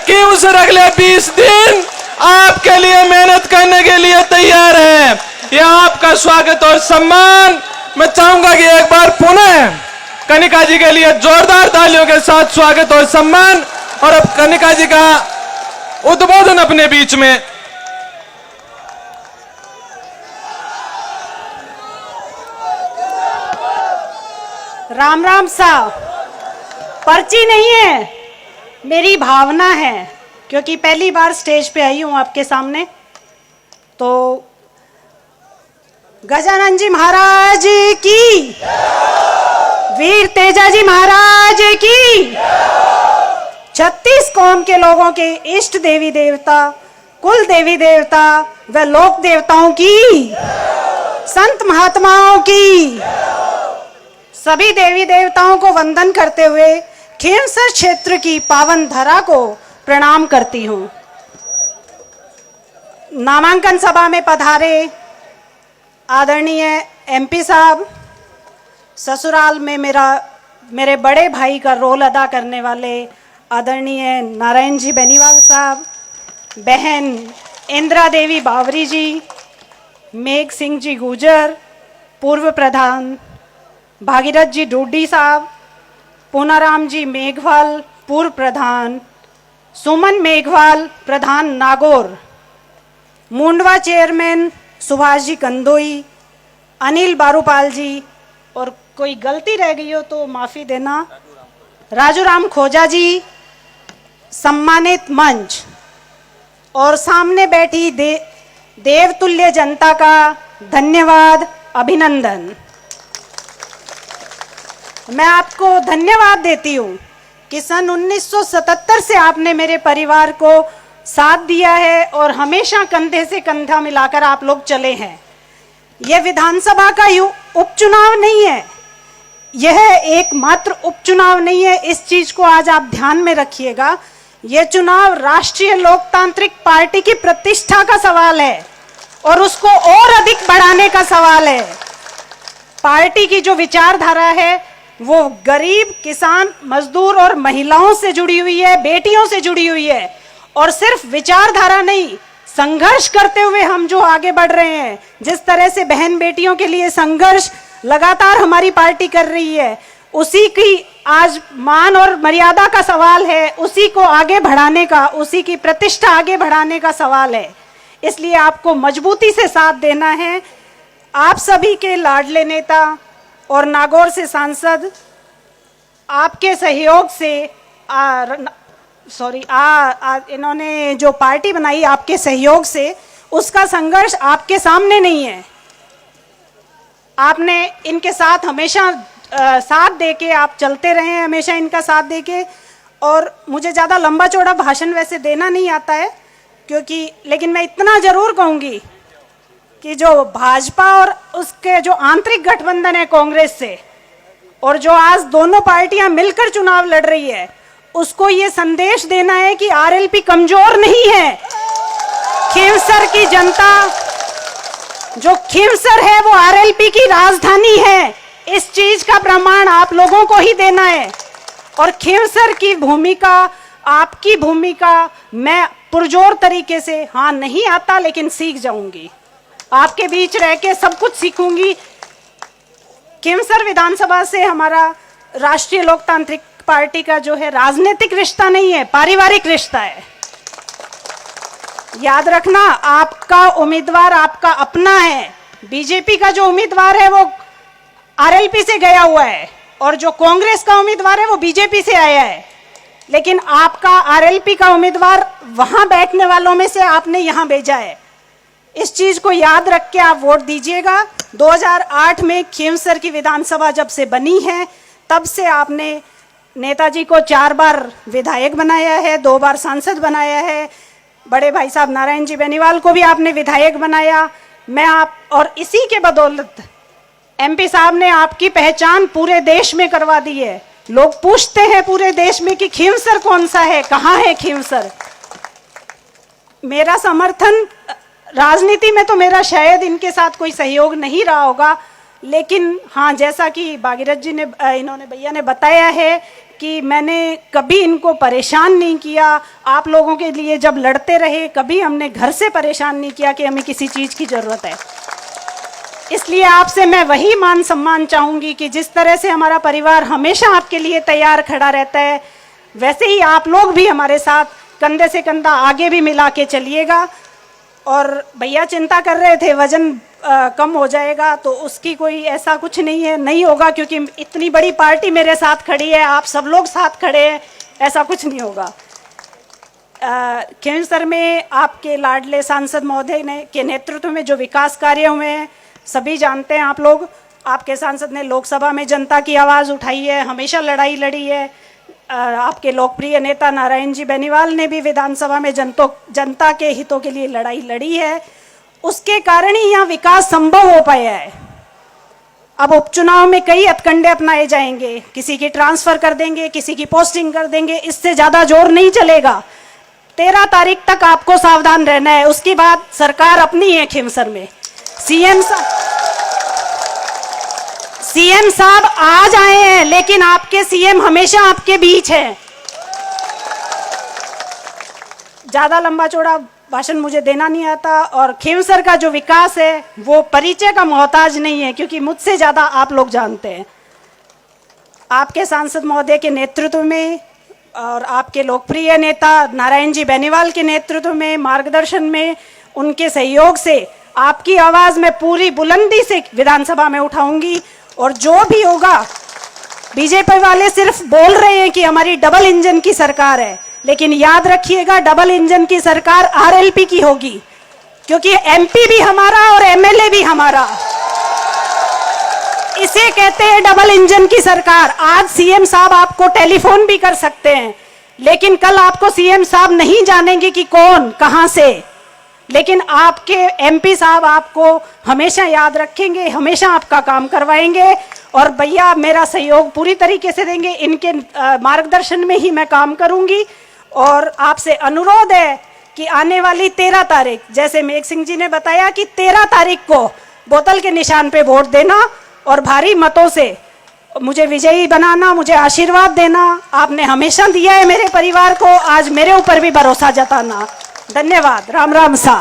क्यों सर अगले 20 दिन आपके लिए मेहनत करने के लिए तैयार है। यह आपका स्वागत और सम्मान। मैं चाहूंगा कि एक बार पुनः कनिका जी के लिए जोरदार तालियों के साथ स्वागत और सम्मान। और अब कनिका जी का उद्बोधन अपने बीच में। राम राम साहब, पर्ची नहीं है, मेरी भावना है, क्योंकि पहली बार स्टेज पे आई हूं आपके सामने। तो गजानन जी महाराज की, वीर तेजा जी महाराज की, 36 कौम के लोगों के इष्ट देवी देवता, कुल देवी देवता व लोक देवताओं की, संत महात्माओं की, सभी देवी देवताओं को वंदन करते हुए खींवसर क्षेत्र की पावन धरा को प्रणाम करती हूँ। नामांकन सभा में पधारे आदरणीय एमपी साहब, ससुराल में मेरे बड़े भाई का रोल अदा करने वाले आदरणीय नारायण जी बेनीवाल साहब, बहन इंदिरा देवी बावरी जी, मेघ सिंह जी गुजर पूर्व प्रधान, भागीरथ जी डोडी साहब, पूनाराम जी मेघवाल पूर्व प्रधान, सुमन मेघवाल प्रधान नागौर, मुंडवा चेयरमैन सुभाष जी कंदोई, अनिल बारूपाल जी, और कोई गलती रह गई हो तो माफी देना, राजूराम खोजा जी, सम्मानित मंच और सामने बैठी देवतुल्य जनता का धन्यवाद, अभिनंदन। मैं आपको धन्यवाद देती हूँ कि सन 1977 से आपने मेरे परिवार को साथ दिया है और हमेशा कंधे से कंधा मिलाकर आप लोग चले हैं। यह विधानसभा का उपचुनाव नहीं है, यह एकमात्र उपचुनाव नहीं है, इस चीज को आज आप ध्यान में रखिएगा। यह चुनाव राष्ट्रीय लोकतांत्रिक पार्टी की प्रतिष्ठा का सवाल है और उसको और अधिक बढ़ाने का सवाल है। पार्टी की जो विचारधारा है वो गरीब, किसान, मजदूर और महिलाओं से जुड़ी हुई है, बेटियों से जुड़ी हुई है। और सिर्फ विचारधारा नहीं, संघर्ष करते हुए हम जो आगे बढ़ रहे हैं, जिस तरह से बहन बेटियों के लिए संघर्ष लगातार हमारी पार्टी कर रही है, उसी की आज मान और मर्यादा का सवाल है, उसी को आगे बढ़ाने का, उसी की प्रतिष्ठा आगे बढ़ाने का सवाल है। इसलिए आपको मजबूती से साथ देना है। आप सभी के लाडले नेता और नागौर से सांसद आपके सहयोग से इन्होंने जो पार्टी बनाई आपके सहयोग से, उसका संघर्ष आपके सामने नहीं है। आपने इनके साथ हमेशा साथ देके आप चलते रहे हैं, हमेशा इनका साथ देके। और मुझे ज़्यादा लंबा चौड़ा भाषण वैसे देना नहीं आता है, लेकिन मैं इतना जरूर कहूँगी कि जो भाजपा और उसके जो आंतरिक गठबंधन है कांग्रेस से, और जो आज दोनों पार्टियां मिलकर चुनाव लड़ रही है, उसको ये संदेश देना है कि आरएलपी कमजोर नहीं है। खींवसर की जनता, जो खींवसर है वो आरएलपी की राजधानी है। इस चीज का प्रमाण आप लोगों को ही देना है। और खींवसर की भूमिका, आपकी भूमिका मैं पुरजोर तरीके से, हाँ नहीं आता लेकिन सीख जाऊंगी, आपके बीच रह के सब कुछ सीखूंगी। खींवसर विधानसभा से हमारा राष्ट्रीय लोकतांत्रिक पार्टी का जो है राजनीतिक रिश्ता नहीं है, पारिवारिक रिश्ता है। याद रखना, आपका उम्मीदवार आपका अपना है। बीजेपी का जो उम्मीदवार है वो आरएलपी से गया हुआ है, और जो कांग्रेस का उम्मीदवार है वो बीजेपी से आया है। लेकिन आपका आरएलपी का उम्मीदवार वहां बैठने वालों में से आपने यहां भेजा है। इस चीज को याद रख के आप वोट दीजिएगा। 2008 में खींवसर की विधानसभा जब से बनी है, तब से आपने नेताजी को 4 बार विधायक बनाया है, 2 बार सांसद बनाया है। बड़े भाई साहब नारायण जी बेनीवाल को भी आपने विधायक बनाया। और इसी के बदौलत एमपी साहब ने आपकी पहचान पूरे देश में करवा दी है। लोग पूछते हैं पूरे देश में कि खींवसर कौन सा है, कहाँ है खींवसर। मेरा समर्थन, राजनीति में तो मेरा शायद इनके साथ कोई सहयोग नहीं रहा होगा, लेकिन हाँ, जैसा कि भागीरथ जी ने, इन्होंने भैया ने बताया है कि मैंने कभी इनको परेशान नहीं किया। आप लोगों के लिए जब लड़ते रहे, कभी हमने घर से परेशान नहीं किया कि हमें किसी चीज़ की ज़रूरत है। इसलिए आपसे मैं वही मान सम्मान चाहूँगी कि जिस तरह से हमारा परिवार हमेशा आपके लिए तैयार खड़ा रहता है, वैसे ही आप लोग भी हमारे साथ कंधे से कंधा आगे भी मिला के चलिएगा। और भैया चिंता कर रहे थे वजन कम हो जाएगा, तो उसकी कोई ऐसा कुछ नहीं है, नहीं होगा, क्योंकि इतनी बड़ी पार्टी मेरे साथ खड़ी है, आप सब लोग साथ खड़े हैं, ऐसा कुछ नहीं होगा। खींवसर में आपके लाडले सांसद महोदय ने के नेतृत्व में जो विकास कार्य हुए हैं सभी जानते हैं आप लोग। आपके सांसद ने लोकसभा में जनता की आवाज़ उठाई है, हमेशा लड़ाई लड़ी है। आपके लोकप्रिय नेता नारायण जी बेनीवाल ने भी विधानसभा में जनता के हितों के लिए लड़ाई लड़ी है। उसके कारण ही यहाँ विकास संभव हो पाया है। अब उपचुनाव में कई हथकंडे अपनाए जाएंगे, किसी की ट्रांसफर कर देंगे, किसी की पोस्टिंग कर देंगे, इससे ज्यादा जोर नहीं चलेगा। 13 तारीख तक आपको सावधान रहना है, उसके बाद सरकार अपनी है खींवसर में। सीएम साहब आज आए हैं, लेकिन आपके सीएम हमेशा आपके बीच है। ज्यादा लंबा चौड़ा भाषण मुझे देना नहीं आता, और खींवसर का जो विकास है वो परिचय का मोहताज नहीं है, क्योंकि मुझसे ज्यादा आप लोग जानते हैं। आपके सांसद महोदय के नेतृत्व में और आपके लोकप्रिय नेता नारायण जी बेनीवाल के नेतृत्व में, मार्गदर्शन में, उनके सहयोग से आपकी आवाज मैं पूरी बुलंदी से विधानसभा में उठाऊंगी। और जो भी होगा, बीजेपी वाले सिर्फ बोल रहे हैं कि हमारी डबल इंजन की सरकार है, लेकिन याद रखिएगा डबल इंजन की सरकार आरएलपी की होगी, क्योंकि एमपी भी हमारा और एमएलए भी हमारा। इसे कहते हैं डबल इंजन की सरकार। आज सीएम साहब आपको टेलीफोन भी कर सकते हैं, लेकिन कल आपको सीएम साहब नहीं जानेंगे कि कौन कहां से, लेकिन आपके एमपी साहब आपको हमेशा याद रखेंगे, हमेशा आपका काम करवाएंगे। और भैया मेरा सहयोग पूरी तरीके से देंगे, इनके मार्गदर्शन में ही मैं काम करूंगी। और आपसे अनुरोध है कि आने वाली 13 तारीख, जैसे मेघ सिंह जी ने बताया कि 13 तारीख को बोतल के निशान पे वोट देना और भारी मतों से मुझे विजयी बनाना, मुझे आशीर्वाद देना। आपने हमेशा दिया है मेरे परिवार को, आज मेरे ऊपर भी भरोसा जताना। धन्यवाद। राम राम सा।